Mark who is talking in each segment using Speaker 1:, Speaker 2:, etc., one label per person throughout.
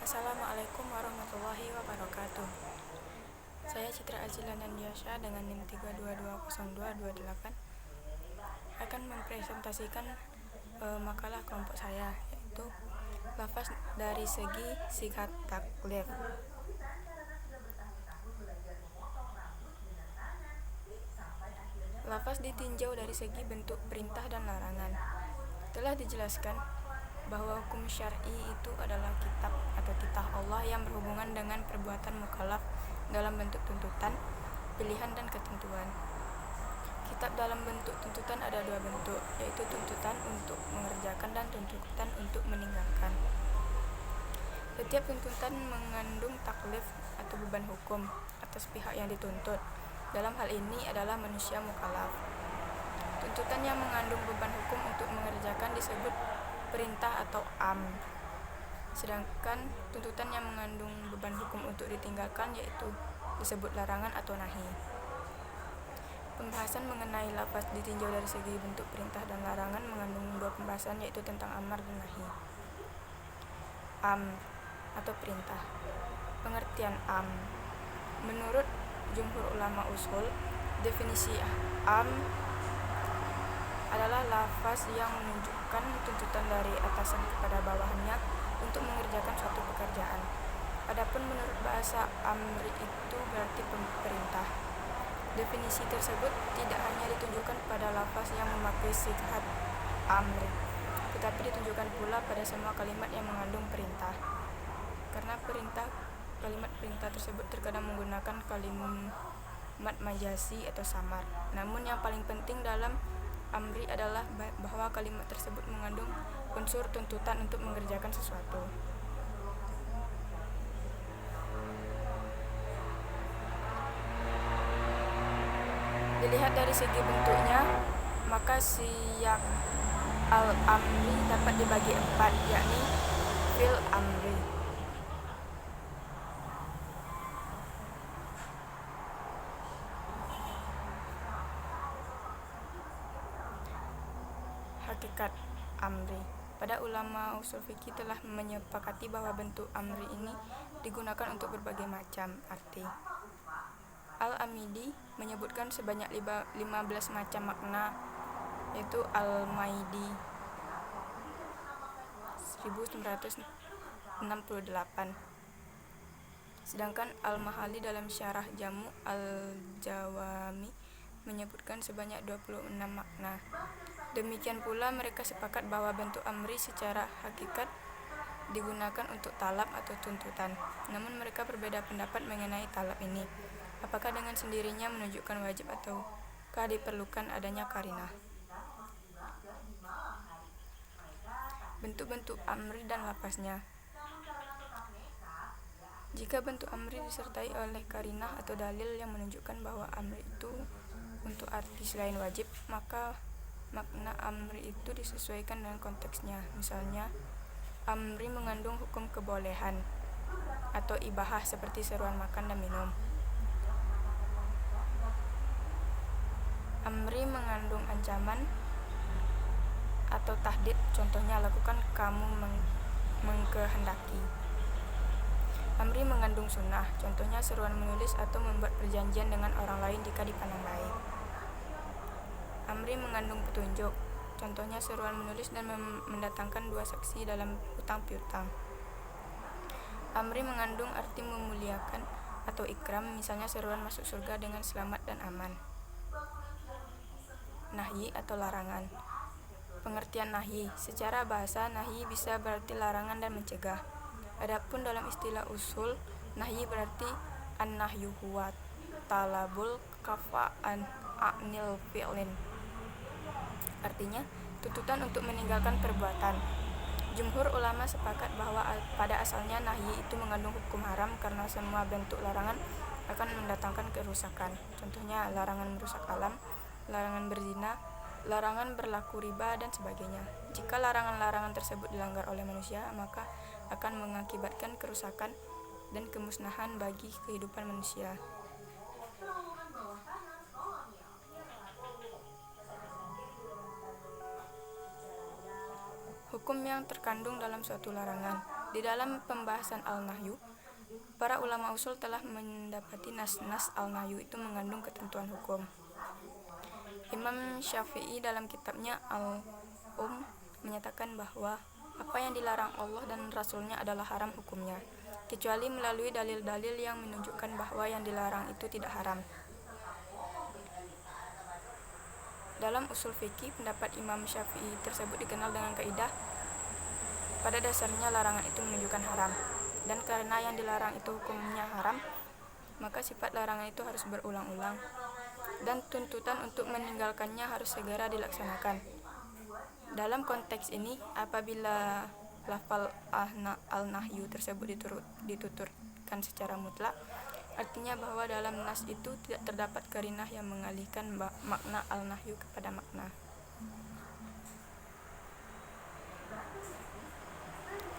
Speaker 1: Assalamualaikum warahmatullahi wabarakatuh. Saya Citra Azilan Andiasya dengan NIM 3220228 akan mempresentasikan makalah kelompok saya, yaitu lafaz dari segi sigat taklif. Lafaz ditinjau dari segi bentuk perintah dan larangan. Telah dijelaskan bahwa hukum syar'i itu adalah kitab atau titah Allah yang berhubungan dengan perbuatan mukallaf dalam bentuk tuntutan, pilihan, dan ketentuan. Kitab dalam bentuk tuntutan ada dua bentuk, yaitu tuntutan untuk mengerjakan dan tuntutan untuk meninggalkan. Setiap tuntutan mengandung taklif atau beban hukum atas pihak yang dituntut. Dalam hal ini adalah manusia mukallaf. Tuntutan yang mengandung beban hukum untuk mengerjakan disebut perintah atau amr. Sedangkan tuntutan yang mengandung beban hukum untuk ditinggalkan yaitu disebut larangan atau nahi. Pembahasan mengenai lafaz ditinjau dari segi bentuk perintah dan larangan mengandung dua pembahasan, yaitu tentang amar dan nahi. Amr atau perintah. Pengertian amr. Menurut jumhur ulama usul, definisi amr adalah lafaz yang menunjukkan tuntutan dari atasan kepada bawahannya untuk mengerjakan suatu pekerjaan. Adapun menurut bahasa amri itu berarti perintah. Definisi tersebut tidak hanya ditunjukkan pada lafaz yang memakai sigat amri, tetapi ditunjukkan pula pada semua kalimat yang mengandung perintah. Karena kalimat perintah tersebut terkadang menggunakan kalimat majasi atau samar. Namun yang paling penting dalam amri adalah bahwa kalimat tersebut mengandung unsur tuntutan untuk mengerjakan sesuatu. Dilihat dari segi bentuknya, maka siyak al-amri dapat dibagi empat, yakni fil amri, hakikat amri. Pada ulama usul fikih telah menyepakati bahwa bentuk amri ini digunakan untuk berbagai macam arti. Al-Amidi menyebutkan sebanyak 15 macam makna, yaitu Al-Maidi 1968. Sedangkan Al-Mahali dalam syarah Jamu' Al-Jawami menyebutkan sebanyak 26 makna. Demikian pula mereka sepakat bahwa bentuk amri secara hakikat digunakan untuk talab atau tuntutan. Namun mereka berbeda pendapat mengenai talab ini. Apakah dengan sendirinya menunjukkan wajib ataukah diperlukan adanya qarinah? Bentuk-bentuk amri dan lafaznya. Jika bentuk amri disertai oleh qarinah atau dalil yang menunjukkan bahwa amri itu untuk arti selain wajib, maka makna amri itu disesuaikan dengan konteksnya. Misalnya, amri mengandung hukum kebolehan atau ibahah seperti seruan makan dan minum. Amri mengandung ancaman atau tahdid, contohnya lakukan kamu mengkehendaki. Amri mengandung sunnah, contohnya seruan menulis atau membuat perjanjian dengan orang lain jika dipandang baik. Amri mengandung petunjuk, contohnya seruan menulis dan mendatangkan dua saksi dalam hutang piutang. Amri mengandung arti memuliakan atau ikram, misalnya seruan masuk surga dengan selamat dan aman. Nahyi atau larangan. Pengertian nahyi. Secara bahasa, nahyi bisa berarti larangan dan mencegah. Adapun dalam istilah usul, nahyi berarti an-nahyu huwa talabul kafa'an a'nil fi'lin. Artinya, tuntutan untuk meninggalkan perbuatan. Jumhur ulama sepakat bahwa pada asalnya nahyi itu mengandung hukum haram karena semua bentuk larangan akan mendatangkan kerusakan. Contohnya larangan merusak alam, larangan berzina, larangan berlaku riba, dan sebagainya. Jika larangan-larangan tersebut dilanggar oleh manusia, maka akan mengakibatkan kerusakan dan kemusnahan bagi kehidupan manusia. Hukum yang terkandung dalam suatu larangan. Di dalam pembahasan al-nahyu, para ulama usul telah mendapati nas-nas al-nahyu itu mengandung ketentuan hukum. Imam Syafi'i dalam kitabnya menyatakan bahwa apa yang dilarang Allah dan Rasulnya adalah haram hukumnya, kecuali melalui dalil-dalil yang menunjukkan bahwa yang dilarang itu tidak haram. Dalam usul fikih, pendapat Imam Syafi'i tersebut dikenal dengan kaidah pada dasarnya larangan itu menunjukkan haram, dan karena yang dilarang itu hukumnya haram, maka sifat larangan itu harus berulang-ulang dan tuntutan untuk meninggalkannya harus segera dilaksanakan. Dalam konteks ini, apabila lafal al-nahyu tersebut dituturkan secara mutlak, artinya bahwa dalam nas itu tidak terdapat qarinah yang mengalihkan makna al-nahyu kepada makna.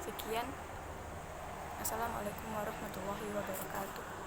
Speaker 1: Sekian. Assalamualaikum warahmatullahi wabarakatuh.